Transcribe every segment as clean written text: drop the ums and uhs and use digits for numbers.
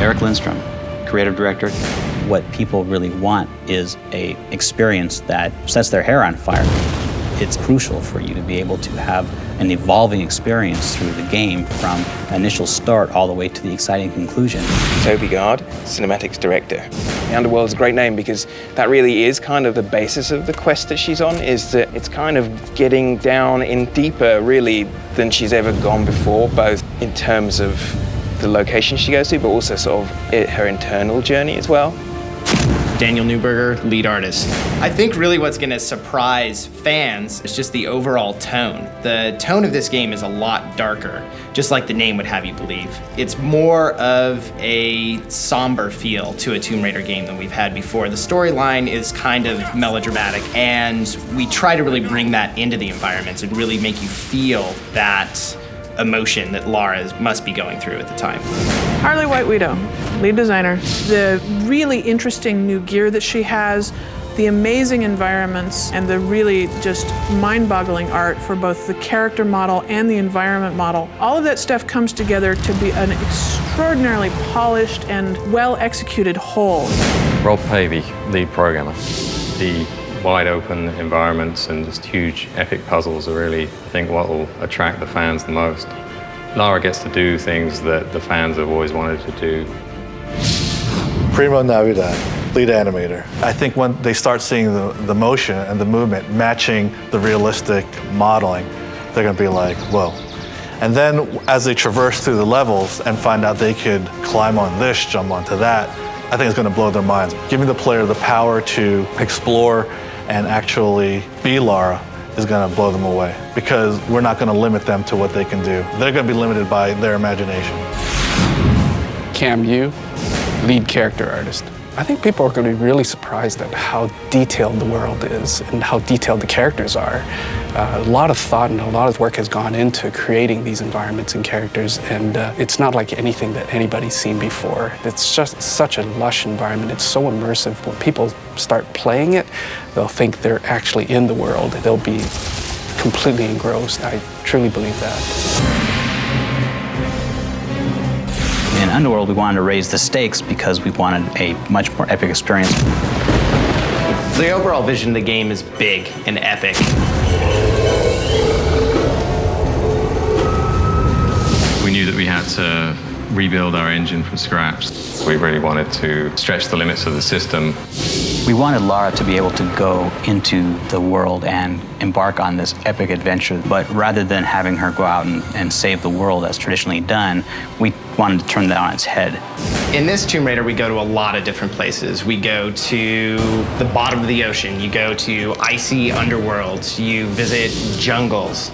Eric Lindstrom, creative director. What people really want is an experience that sets their hair on fire. It's crucial for you to be able to have an evolving experience through the game from initial start all the way to the exciting conclusion. Toby Gard, cinematics director. The Underworld's a great name because that really is kind of the basis of the quest that she's on, is that it's kind of getting down in deeper, really, than she's ever gone before, both in terms of the location she goes to, but also sort of her internal journey as well. Daniel Newberger, lead artist. I think really what's gonna surprise fans is just the overall tone. The tone of this game is a lot darker, just like the name would have you believe. It's more of a somber feel to a Tomb Raider game than we've had before. The storyline is kind of melodramatic, and we try to really bring that into the environments and really make you feel that emotion that Lara must be going through at the time. Harley White Widow, lead designer. The really interesting new gear that she has, the amazing environments, and the really just mind-boggling art for both the character model and the environment model. All of that stuff comes together to be an extraordinarily polished and well-executed whole. Rob Pavey, lead programmer. The wide open environments and just huge epic puzzles are really, I think, what will attract the fans the most. Lara gets to do things that the fans have always wanted to do. Primo Navidad, lead animator. I think when they start seeing the motion and the movement matching the realistic modeling, they're gonna be like, whoa. And then as they traverse through the levels and find out they could climb on this, jump onto that, I think it's gonna blow their minds. Giving the player the power to explore and actually be Lara is gonna blow them away, because we're not gonna limit them to what they can do. They're gonna be limited by their imagination. Cam Yu, lead character artist. I think people are going to be really surprised at how detailed the world is and how detailed the characters are. A lot of thought and a lot of work has gone into creating these environments and characters, and it's not like anything that anybody's seen before. It's just such a lush environment. It's so immersive. When people start playing it, they'll think they're actually in the world. They'll be completely engrossed. I truly believe that. In Underworld, we wanted to raise the stakes because we wanted a much more epic experience. The overall vision of the game is big and epic. We knew that we had to rebuild our engine from scratch. We really wanted to stretch the limits of the system. We wanted Lara to be able to go into the world and embark on this epic adventure, but rather than having her go out and save the world as traditionally done, we wanted to turn that on its head. In this Tomb Raider, we go to a lot of different places. We go to the bottom of the ocean, you go to icy underworlds, you visit jungles.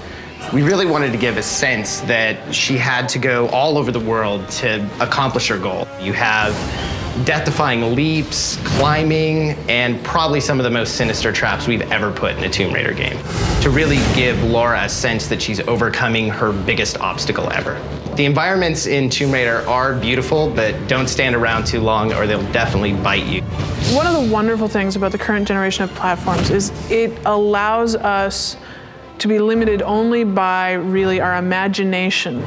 We really wanted to give a sense that she had to go all over the world to accomplish her goal. You have death-defying leaps, climbing, and probably some of the most sinister traps we've ever put in a Tomb Raider game, to really give Lara a sense that she's overcoming her biggest obstacle ever. The environments in Tomb Raider are beautiful, but don't stand around too long or they'll definitely bite you. One of the wonderful things about the current generation of platforms is it allows us to be limited only by really our imagination.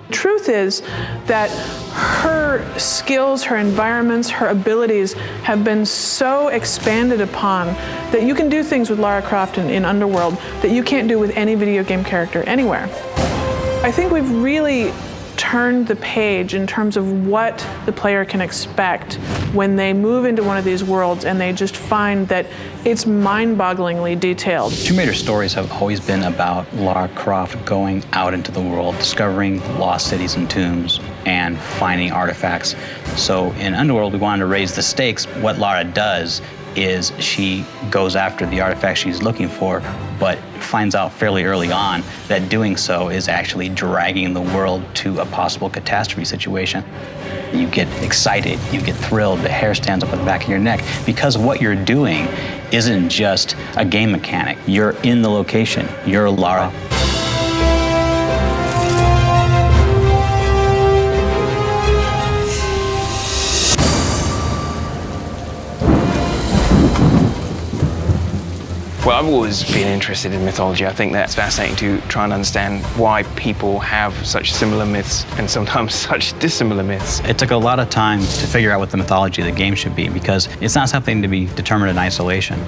The truth is that her skills, her environments, her abilities have been so expanded upon that you can do things with Lara Croft in Underworld that you can't do with any video game character anywhere. I think we've really turned the page in terms of what the player can expect when they move into one of these worlds and they just find that it's mind-bogglingly detailed. Tomb Raider stories have always been about Lara Croft going out into the world, discovering lost cities and tombs, and finding artifacts. So in Underworld, we wanted to raise the stakes. What Lara does is she goes after the artifact she's looking for, but finds out fairly early on that doing so is actually dragging the world to a possible catastrophe situation. You get excited, you get thrilled, the hair stands up on the back of your neck, because what you're doing isn't just a game mechanic. You're in the location, you're Lara. Well, I've always been interested in mythology. I think that's fascinating to try and understand why people have such similar myths and sometimes such dissimilar myths. It took a lot of time to figure out what the mythology of the game should be, because it's not something to be determined in isolation.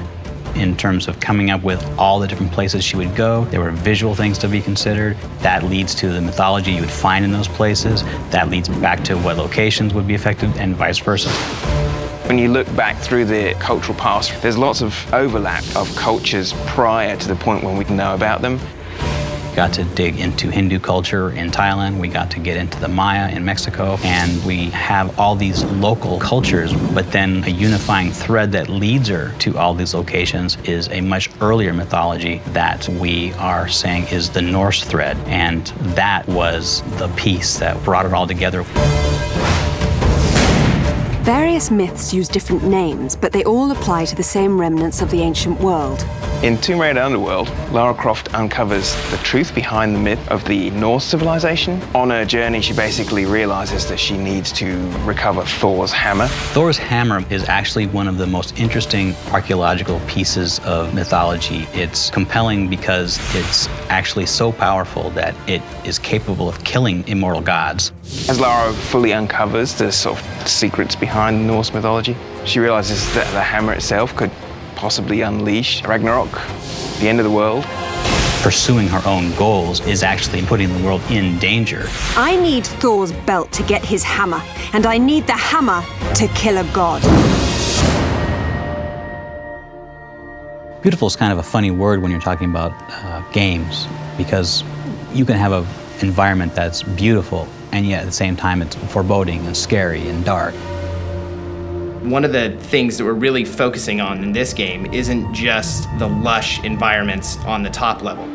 In terms of coming up with all the different places she would go, there were visual things to be considered. That leads to the mythology you would find in those places. That leads back to what locations would be affected, and vice versa. When you look back through the cultural past, there's lots of overlap of cultures prior to the point when we know about them. Got to dig into Hindu culture in Thailand, we got to get into the Maya in Mexico, and we have all these local cultures, but then a unifying thread that leads her to all these locations is a much earlier mythology that we are saying is the Norse thread, and that was the piece that brought it all together. Various myths use different names, but they all apply to the same remnants of the ancient world. In Tomb Raider Underworld, Lara Croft uncovers the truth behind the myth of the Norse civilization. On her journey, she basically realizes that she needs to recover Thor's hammer. Thor's hammer is actually one of the most interesting archaeological pieces of mythology. It's compelling because it's actually so powerful that it is capable of killing immortal gods. As Lara fully uncovers the sort of secrets behind Norse mythology, she realizes that the hammer itself could possibly unleash Ragnarok, the end of the world. Pursuing her own goals is actually putting the world in danger. I need Thor's belt to get his hammer, and I need the hammer to kill a god. Beautiful is kind of a funny word when you're talking about games, because you can have an environment that's beautiful, and yet at the same time it's foreboding and scary and dark. One of the things that we're really focusing on in this game isn't just the lush environments on the top level.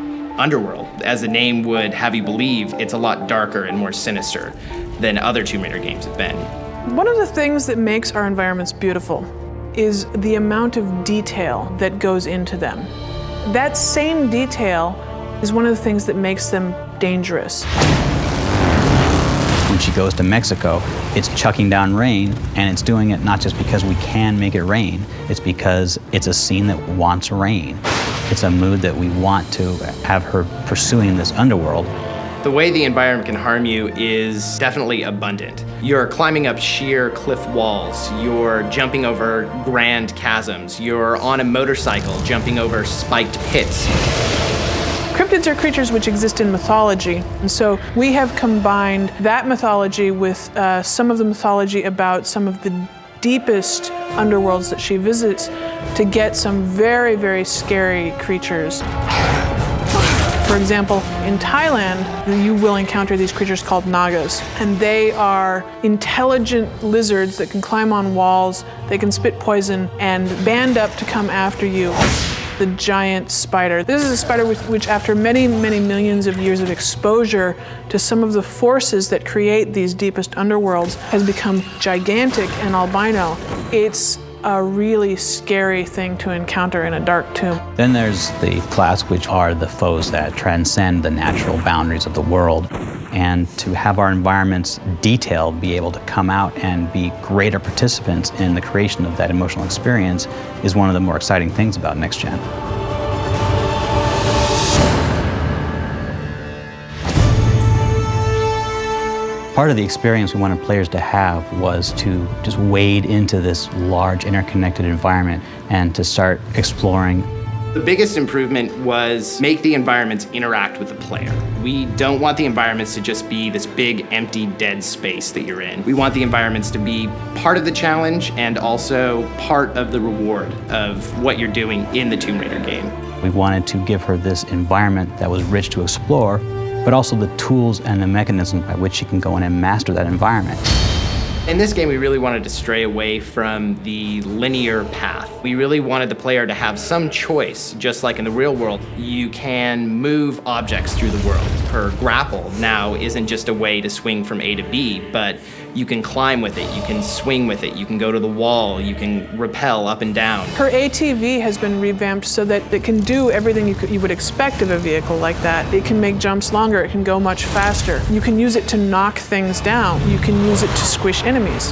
Underworld, as the name would have you believe, it's a lot darker and more sinister than other Tomb Raider games have been. One of the things that makes our environments beautiful is the amount of detail that goes into them. That same detail is one of the things that makes them dangerous. When she goes to Mexico, it's chucking down rain, and it's doing it not just because we can make it rain, it's because it's a scene that wants rain. It's a mood that we want to have her pursuing this underworld. The way the environment can harm you is definitely abundant. You're climbing up sheer cliff walls, you're jumping over grand chasms, you're on a motorcycle jumping over spiked pits. Cryptids are creatures which exist in mythology, and so we have combined that mythology with some of the mythology about some of the deepest underworlds that she visits to get some very, very scary creatures. For example, in Thailand, you will encounter these creatures called nagas, and they are intelligent lizards that can climb on walls, they can spit poison, and band up to come after you. The giant spider. This is a spider which after many, many millions of years of exposure to some of the forces that create these deepest underworlds has become gigantic and albino. It's a really scary thing to encounter in a dark tomb. Then there's the class, which are the foes that transcend the natural boundaries of the world. And to have our environments detailed, be able to come out and be greater participants in the creation of that emotional experience is one of the more exciting things about Next Gen. Part of the experience we wanted players to have was to just wade into this large interconnected environment and to start exploring. The biggest improvement was make the environments interact with the player. We don't want the environments to just be this big, empty, dead space that you're in. We want the environments to be part of the challenge and also part of the reward of what you're doing in the Tomb Raider game. We wanted to give her this environment that was rich to explore, but also the tools and the mechanisms by which she can go in and master that environment. In this game, we really wanted to stray away from the linear path. We really wanted the player to have some choice, just like in the real world. You can move objects through the world. Her grapple now isn't just a way to swing from A to B, but you can climb with it, you can swing with it, you can go to the wall, you can rappel up and down. Her ATV has been revamped so that it can do everything you would expect of a vehicle like that. It can make jumps longer, it can go much faster. You can use it to knock things down, you can use it to squish enemies.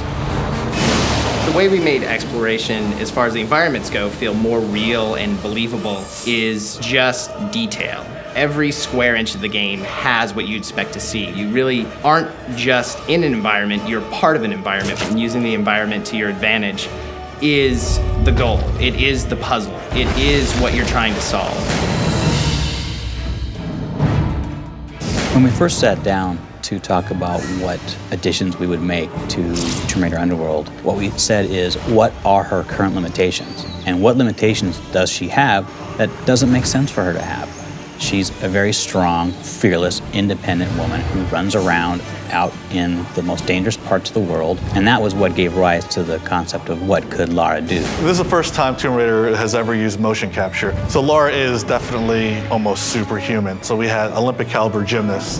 The way we made exploration, as far as the environments go, feel more real and believable is just detail. Every square inch of the game has what you'd expect to see. You really aren't just in an environment, you're part of an environment, and using the environment to your advantage is the goal. It is the puzzle. It is what you're trying to solve. When we first sat down to talk about what additions we would make to Tomb Raider Underworld, what we said is, what are her current limitations? And what limitations does she have that doesn't make sense for her to have? She's a very strong, fearless, independent woman who runs around out in the most dangerous parts of the world, and that was what gave rise to the concept of what could Lara do. This is the first time Tomb Raider has ever used motion capture. So Lara is definitely almost superhuman. So we had Olympic caliber gymnasts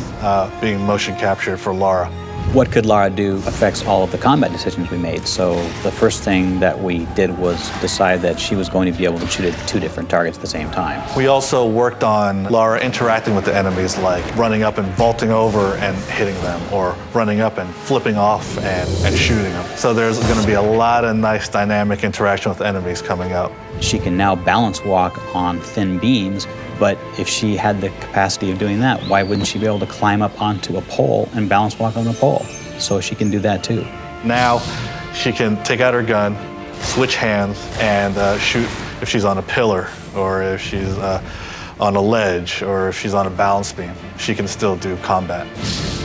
being motion captured for Lara. What could Lara do affects all of the combat decisions we made. So the first thing that we did was decide that she was going to be able to shoot at 2 different targets at the same time. We also worked on Lara interacting with the enemies, like running up and vaulting over and hitting them, or running up and flipping off and shooting them. So there's going to be a lot of nice dynamic interaction with enemies coming up. She can now balance walk on thin beams, but if she had the capacity of doing that, why wouldn't she be able to climb up onto a pole and balance walk on the pole? So she can do that too. Now she can take out her gun, switch hands, and shoot if she's on a pillar, or if she's on a ledge, or if she's on a balance beam. She can still do combat.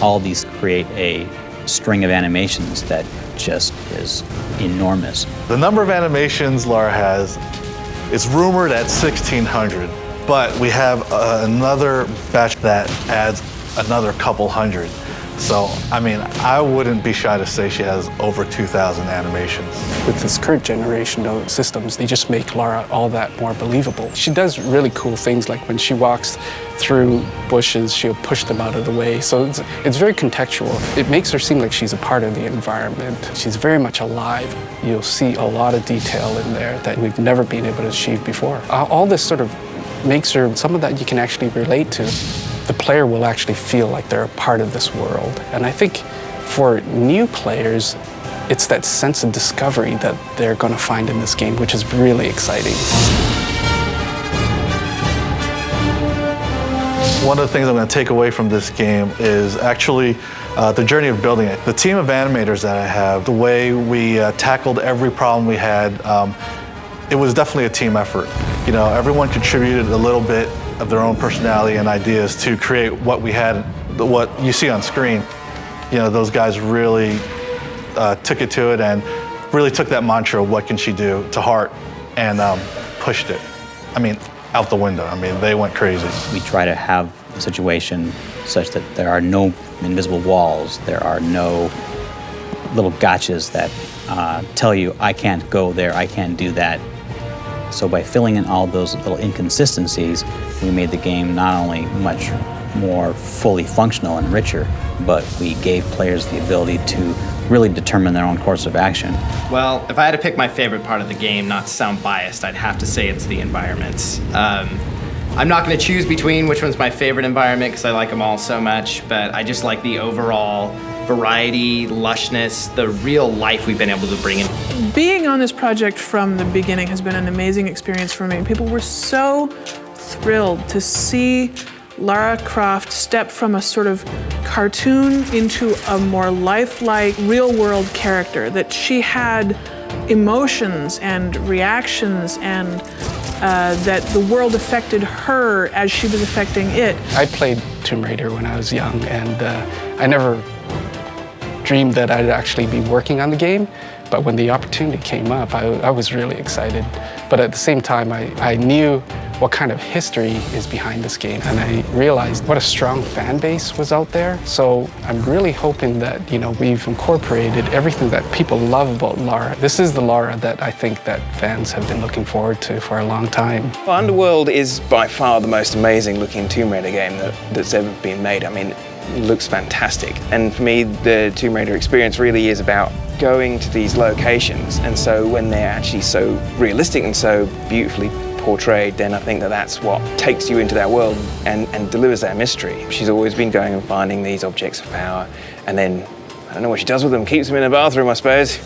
All these create a string of animations that just is enormous. The number of animations Lara has is rumored at 1,600, but we have another batch that adds another couple hundred. So, I mean, I wouldn't be shy to say she has over 2,000 animations. With this current generation of systems, they just make Lara all that more believable. She does really cool things, like when she walks through bushes, she'll push them out of the way. So it's very contextual. It makes her seem like she's a part of the environment. She's very much alive. You'll see a lot of detail in there that we've never been able to achieve before. All this sort of makes her, some of that you can actually relate to. The player will actually feel like they're a part of this world. And I think for new players, it's that sense of discovery that they're going to find in this game, which is really exciting. One of the things I'm going to take away from this game is actually the journey of building it. The team of animators that I have, the way we tackled every problem we had, it was definitely a team effort. You know, everyone contributed a little bit of their own personality and ideas to create what we had, what you see on screen. You know, those guys really took it to it and really took that mantra, what can she do, to heart, and pushed it. I mean, out the window. I mean, they went crazy. We try to have a situation such that there are no invisible walls, there are no little gotchas that tell you, I can't go there, I can't do that. So by filling in all those little inconsistencies, we made the game not only much more fully functional and richer, but we gave players the ability to really determine their own course of action. Well, if I had to pick my favorite part of the game, not to sound biased, I'd have to say it's the environments. I'm not going to choose between which one's my favorite environment because I like them all so much, but I just like the overall variety, lushness, the real life we've been able to bring in. Being on this project from the beginning has been an amazing experience for me. People were so thrilled to see Lara Croft step from a sort of cartoon into a more lifelike, real-world character, that she had emotions and reactions, and that the world affected her as she was affecting it. I played Tomb Raider when I was young, and I never dreamed that I'd actually be working on the game, but when the opportunity came up, I was really excited. But at the same time, I knew what kind of history is behind this game, and I realized what a strong fan base was out there. So I'm really hoping that, you know, we've incorporated everything that people love about Lara. This is the Lara that I think that fans have been looking forward to for a long time. Well, Underworld is by far the most amazing looking Tomb Raider game that's ever been made. I mean, it looks fantastic. And for me, the Tomb Raider experience really is about going to these locations. And so when they're actually so realistic and so beautifully portrayed, then I think that that's what takes you into that world and delivers that mystery. She's always been going and finding these objects of power, and then, I don't know what she does with them, keeps them in a bathroom, I suppose.